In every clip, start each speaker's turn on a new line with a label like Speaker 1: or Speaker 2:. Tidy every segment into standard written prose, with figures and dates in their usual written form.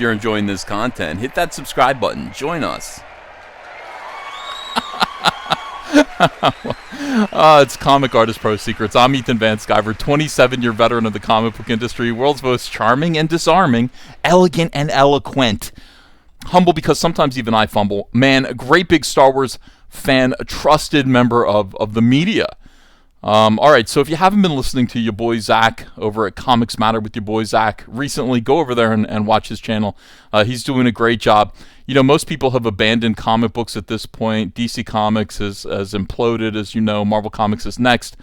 Speaker 1: you're enjoying this content. Hit that subscribe button. Join us. It's Comic Artist Pro Secrets. I'm Ethan Van Sciver, 27-year veteran of the comic book industry, world's most charming and disarming, elegant and eloquent. Humble because sometimes even I fumble. Man, a great big Star Wars fan, a trusted member of the media. Alright, so if you haven't been listening to your boy Zach over at Comics Matter with your boy Zach recently, go over there and watch his channel. He's doing a great job. You know, most people have abandoned comic books at this point. DC Comics has imploded, as you know. Marvel Comics is next.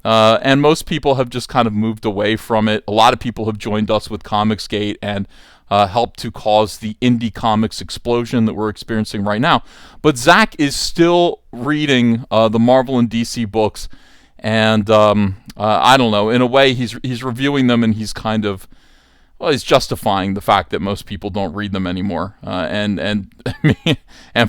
Speaker 1: And most people have just kind of moved away from it. A lot of people have joined us with Comicsgate and helped to cause the indie comics explosion that we're experiencing right now. But Zach is still reading the Marvel and DC books. And I don't know, in a way he's reviewing them, and he's kind of, well, he's justifying the fact that most people don't read them anymore, and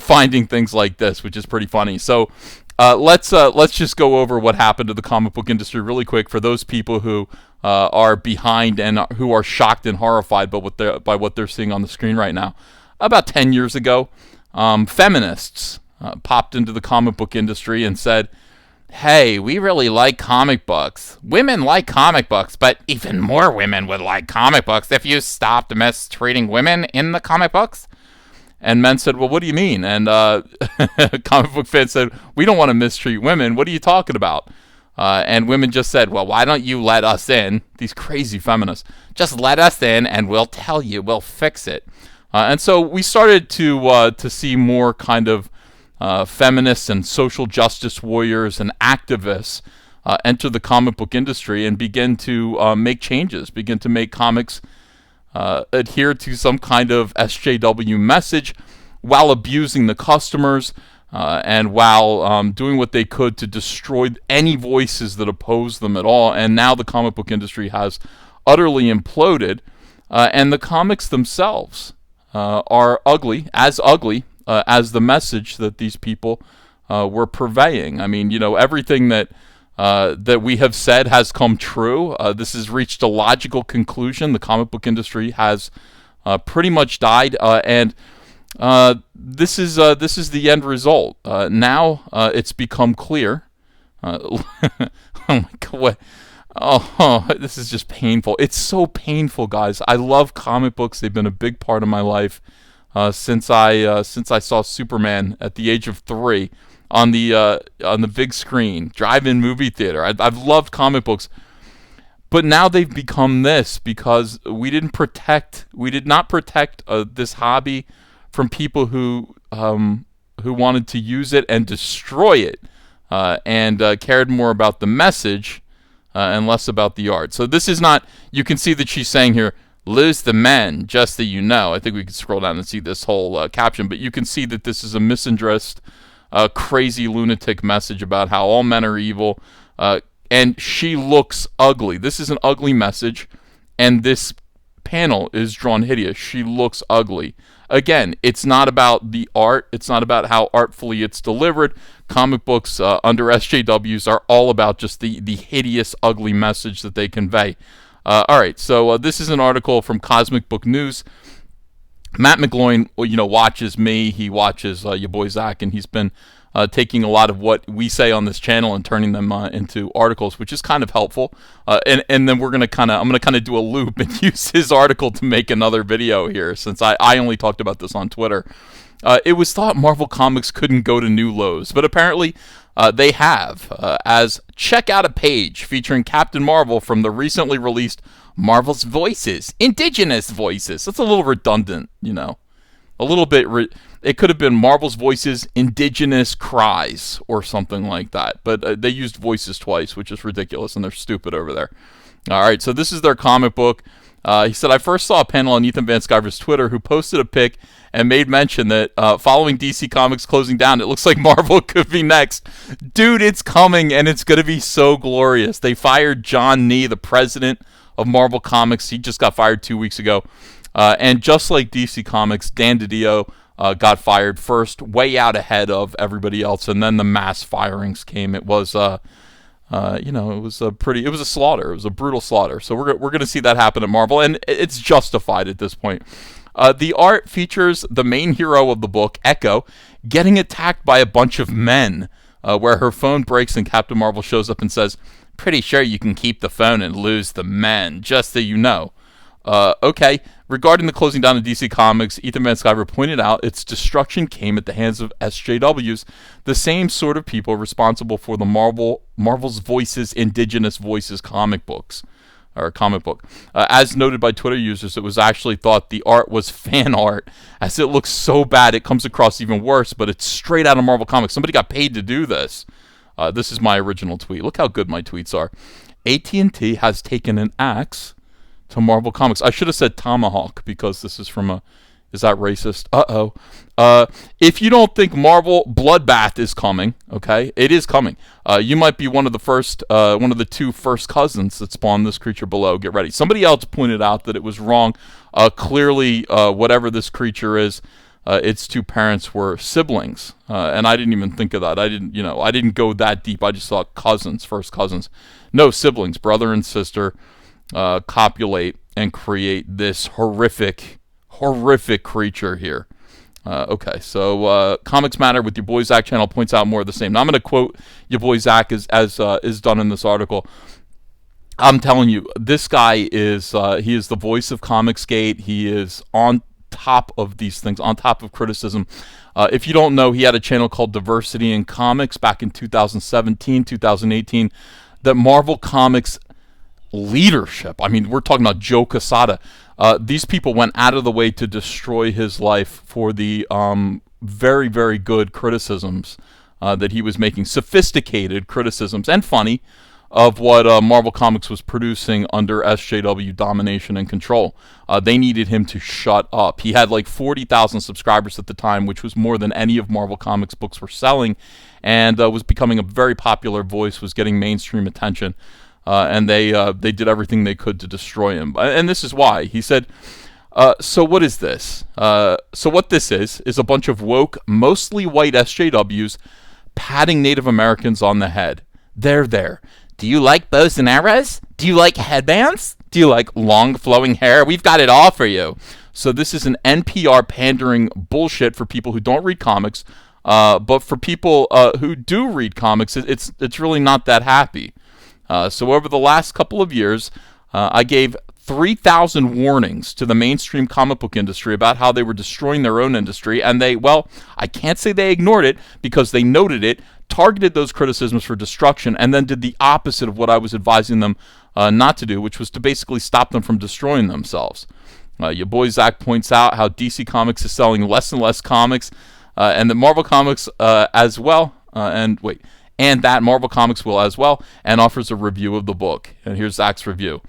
Speaker 1: finding things like this, which is pretty funny. So let's just go over what happened to the comic book industry really quick for those people who are behind and who are shocked and horrified by what they're seeing on the screen right now. About 10 years ago, feminists popped into the comic book industry and said, hey, we really like comic books. Women like comic books, but even more women would like comic books if you stopped mistreating women in the comic books. And men said, well, what do you mean? And comic book fans said, we don't want to mistreat women. What are you talking about? And women just said, well, why don't you let us in? These crazy feminists. Just let us in and we'll tell you. We'll fix it. And so we started to see more kind of feminists and social justice warriors and activists enter the comic book industry and begin to make changes, begin to make comics adhere to some kind of SJW message while abusing the customers and while doing what they could to destroy any voices that oppose them at all. And now the comic book industry has utterly imploded, and the comics themselves are ugly as the message that these people were purveying. I mean, you know, everything that we have said has come true. This has reached a logical conclusion. The comic book industry has pretty much died, and this is the end result. Now it's become clear. Oh my God! Oh, this is just painful. It's so painful, guys. I love comic books. They've been a big part of my life. Since I saw Superman at the age of 3 on the big screen, drive-in movie theater. I've loved comic books, but now they've become this because we did not protect this hobby from people who wanted to use it and destroy it, and cared more about the message and less about the art. So this is not. You can see that she's saying here, lose the men, just that you know. I think we can scroll down and see this whole caption, but you can see that this is a misandressed, crazy lunatic message about how all men are evil, and she looks ugly. This is an ugly message, and this panel is drawn hideous. She looks ugly. Again, it's not about the art. It's not about how artfully it's delivered. Comic books under SJWs are all about just the hideous, ugly message that they convey. All right, so this is an article from Cosmic Book News. Matt McGloin, watches me. He watches your boy Zach, and he's been taking a lot of what we say on this channel and turning them into articles, which is kind of helpful. And then I'm gonna kind of do a loop and use his article to make another video here, since I only talked about this on Twitter. It was thought Marvel Comics couldn't go to new lows, but apparently they have, as check out a page featuring Captain Marvel from the recently released Marvel's Voices, Indigenous Voices. That's a little redundant, a little bit. It could have been Marvel's Voices, Indigenous Cries, or something like that. But they used voices twice, which is ridiculous, and they're stupid over there. All right, so this is their comic book. He said, I first saw a panel on Ethan Van Sciver's Twitter who posted a pic and made mention that following DC Comics closing down, it looks like Marvel could be next. Dude, it's coming, and it's going to be so glorious. They fired John Nee, the president of Marvel Comics. He just got fired 2 weeks ago. And just like DC Comics, Dan DiDio got fired first, way out ahead of everybody else, and then the mass firings came. It was it was a slaughter. It was a brutal slaughter. So we're going to see that happen at Marvel, and it's justified at this point. The art features the main hero of the book, Echo, getting attacked by a bunch of men, where her phone breaks and Captain Marvel shows up and says, "Pretty sure you can keep the phone and lose the men, just so you know." Okay, regarding the closing down of DC Comics, Ethan Van Sciver pointed out its destruction came at the hands of SJWs, the same sort of people responsible for the Marvel's Voices, Indigenous Voices comic book. As noted by Twitter users, it was actually thought the art was fan art, as it looks so bad it comes across even worse, but it's straight out of Marvel Comics. Somebody got paid to do this. This is my original tweet. Look how good my tweets are. AT&T has taken an axe to Marvel Comics. I should have said tomahawk, because this is from a... Is that racist? If you don't think Marvel Bloodbath is coming, okay, it is coming. You might be one of the two first cousins that spawned this creature below. Get ready. Somebody else pointed out that it was wrong. Clearly, whatever this creature is, its two parents were siblings, and I didn't even think of that. I didn't go that deep. I just thought cousins, first cousins. No, siblings, brother and sister, copulate and create this horrific creature here. Okay, so Comics Matter with your boy Zach channel points out more of the same. Now I'm going to quote your boy Zach as is done in this article. I'm telling you, this guy is he is the voice of Comicsgate. He is on top of these things, on top of criticism. If you don't know, he had a channel called Diversity in Comics back in 2017, 2018, that Marvel Comics leadership, I mean, we're talking about Joe Quesada. These people went out of the way to destroy his life for the very, very good criticisms that he was making, sophisticated criticisms, and funny, of what Marvel Comics was producing under SJW domination and control. They needed him to shut up. He had like 40,000 subscribers at the time, which was more than any of Marvel Comics books were selling, and was becoming a very popular voice, was getting mainstream attention. And they did everything they could to destroy him. And this is why. He said, so what is this? So what this is a bunch of woke, mostly white SJWs patting Native Americans on the head. There. Do you like bows and arrows? Do you like headbands? Do you like long flowing hair? We've got it all for you. So this is an NPR pandering bullshit for people who don't read comics. But for people who do read comics, it's really not that happy. So over the last couple of years, I gave 3,000 warnings to the mainstream comic book industry about how they were destroying their own industry, and I can't say they ignored it, because they noted it, targeted those criticisms for destruction, and then did the opposite of what I was advising them not to do, which was to basically stop them from destroying themselves. Your boy Zach points out how DC Comics is selling less and less comics, and that Marvel Comics as well, and that Marvel Comics will as well, and offers a review of the book. And here's Zach's review.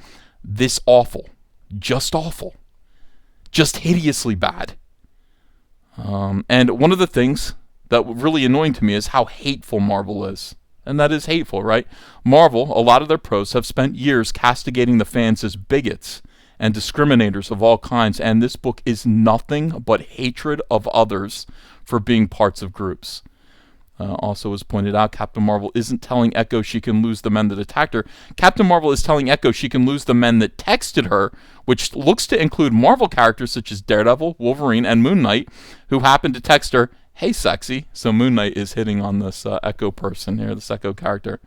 Speaker 1: This awful. Just hideously bad. And one of the things that really annoying to me is how hateful Marvel is. And that is hateful, right? Marvel, a lot of their pros have spent years castigating the fans as bigots and discriminators of all kinds, and this book is nothing but hatred of others for being parts of groups. Also, as pointed out, Captain Marvel isn't telling Echo she can lose the men that attacked her. Captain Marvel is telling Echo she can lose the men that texted her, which looks to include Marvel characters such as Daredevil, Wolverine, and Moon Knight, who happened to text her, "Hey, sexy." So Moon Knight is hitting on this Echo person here, this Echo character.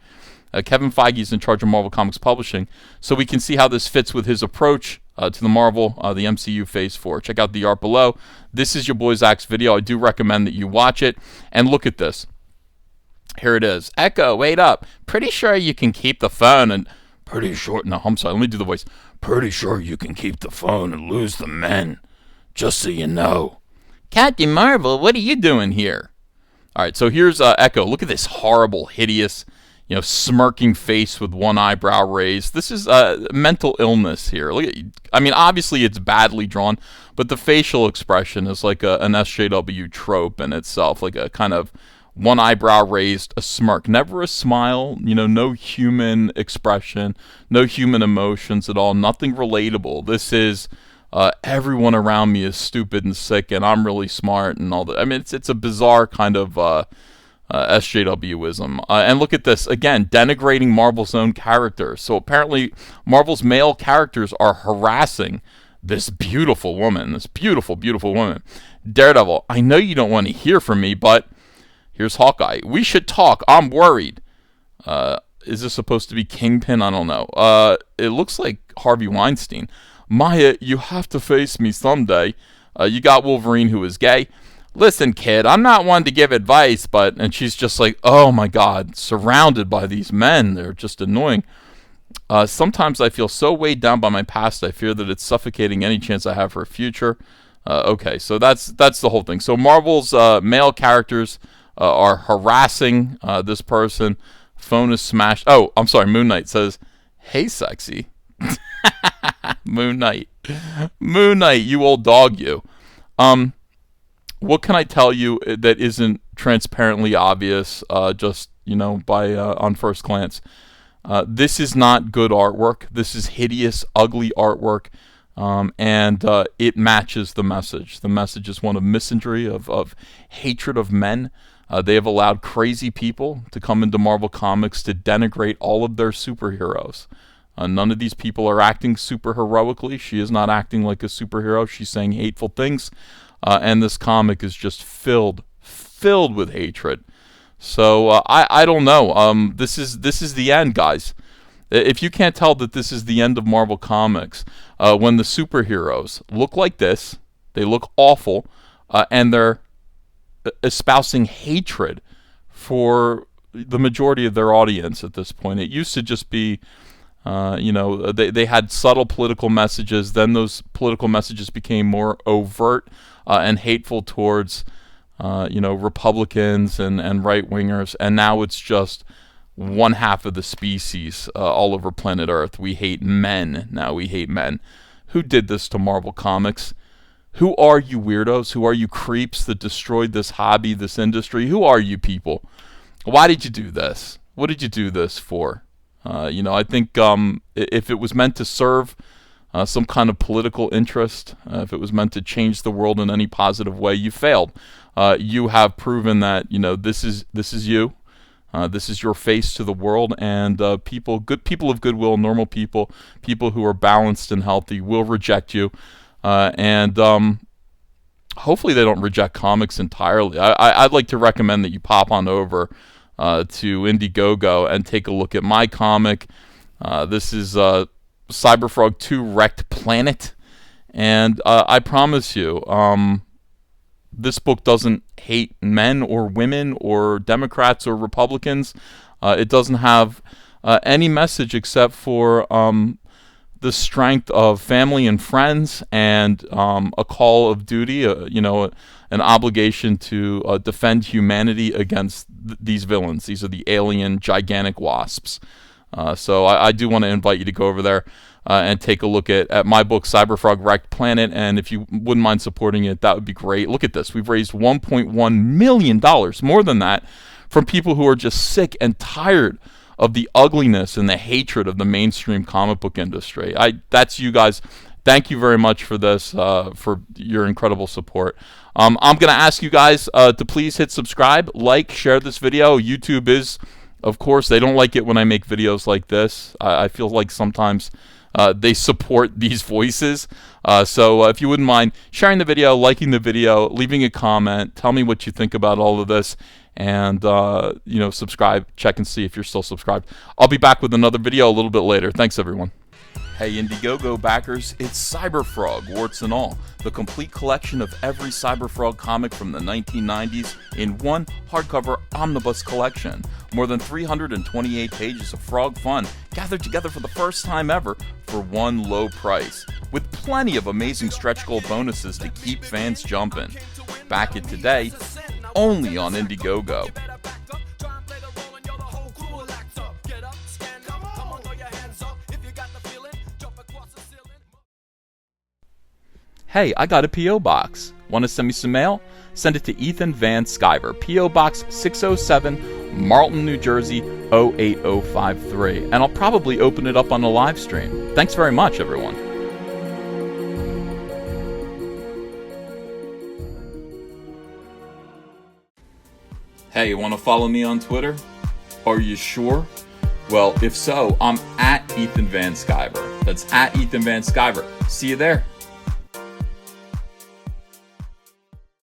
Speaker 1: Kevin Feige is in charge of Marvel Comics Publishing, so we can see how this fits with his approach to the Marvel, the MCU Phase 4. Check out the art below. This is your boy Zach's video. I do recommend that you watch it, and look at this. Here it is. Echo, wait up. Pretty sure you can keep the phone and... Pretty sure... No, I'm sorry. Let me do the voice. Pretty sure you can keep the phone and lose the men. Just so you know. Captain Marvel, what are you doing here? All right, so here's Echo. Look at this horrible, hideous, smirking face with one eyebrow raised. This is mental illness here. Look at... I mean, obviously it's badly drawn, but the facial expression is like an SJW trope in itself, like a kind of... one eyebrow raised, a smirk, never a smile, no human expression, no human emotions at all, nothing relatable. This is everyone around me is stupid and sick, and I'm really smart and all that. I mean, it's a bizarre kind of SJWism. And look at this, again, denigrating Marvel's own characters. So apparently Marvel's male characters are harassing this beautiful woman, this beautiful, beautiful woman. Daredevil, I know you don't want to hear from me, but here's Hawkeye. We should talk. I'm worried. Is this supposed to be Kingpin? I don't know. It looks like Harvey Weinstein. Maya, you have to face me someday. You got Wolverine, who is gay. Listen, kid, I'm not one to give advice, but... And she's just like, oh my God, surrounded by these men. They're just annoying. Sometimes I feel so weighed down by my past, I fear that it's suffocating any chance I have for a future. Okay, so that's the whole thing. So Marvel's male characters are harassing this person. Phone is smashed. Oh, I'm sorry, Moon Knight says, hey, sexy. Moon Knight, you old dog, you. What can I tell you that isn't transparently obvious? Just by on first glance, this is not good artwork. This is hideous, ugly artwork, and it matches the message. The message is one of misandry, of hatred of men. They have allowed crazy people to come into Marvel Comics to denigrate all of their superheroes. None of these people are acting super heroically. She is not acting like a superhero. She's saying hateful things, and this comic is just filled with hatred. So I don't know. This is the end, guys. If you can't tell that this is the end of Marvel Comics, when the superheroes look like this, they look awful, and they're espousing hatred for the majority of their audience at this point. It used to just be, they had subtle political messages. Then those political messages became more overt and hateful towards, Republicans and right-wingers. And now it's just one half of the species all over planet Earth. We hate men. Now we hate men. Who did this to Marvel Comics? Who are you weirdos? Who are you creeps that destroyed this hobby, this industry? Who are you people? Why did you do this? What did you do this for? I think if it was meant to serve some kind of political interest, if it was meant to change the world in any positive way, you failed. You have proven that this is you. This is your face to the world, and good people of goodwill, normal people who are balanced and healthy will reject you. And hopefully they don't reject comics entirely. I'd like to recommend that you pop on over to Indiegogo and take a look at my comic. This is Cyberfrog 2 Wrecked Planet, and I promise you, this book doesn't hate men or women or Democrats or Republicans. It doesn't have any message except for the strength of family and friends, and a call of duty, an obligation to defend humanity against these villains. These are the alien gigantic wasps. So I do want to invite you to go over there and take a look at my book, Cyberfrog Wrecked Planet, and if you wouldn't mind supporting it, that would be great. Look at this. We've raised $1.1 million, more than that, from people who are just sick and tired of the ugliness and the hatred of the mainstream comic book industry. That's you guys. Thank you very much for this, for your incredible support. I'm going to ask you guys to please hit subscribe, like, share this video. YouTube is, of course, they don't like it when I make videos like this. I feel like sometimes they support these voices. So if you wouldn't mind sharing the video, liking the video, leaving a comment, tell me what you think about all of this. And, subscribe, check and see if you're still subscribed. I'll be back with another video a little bit later. Thanks, everyone. Hey, Indiegogo backers, it's Cyberfrog, warts and all. The complete collection of every Cyberfrog comic from the 1990s in one hardcover omnibus collection. More than 328 pages of frog fun gathered together for the first time ever for one low price. With plenty of amazing stretch goal bonuses to keep fans jumping. Back it today, only on Indiegogo. Hey, I got a P.O. box. Want to send me some mail? Send it to Ethan Van Sciver, P.O. Box 607, Marlton, New Jersey, 08053. And I'll probably open it up on a live stream. Thanks very much, everyone. Hey, you want to follow me on Twitter? Are you sure? Well, if so, I'm at Ethan Van Sciver. That's at Ethan Van Sciver. See you there.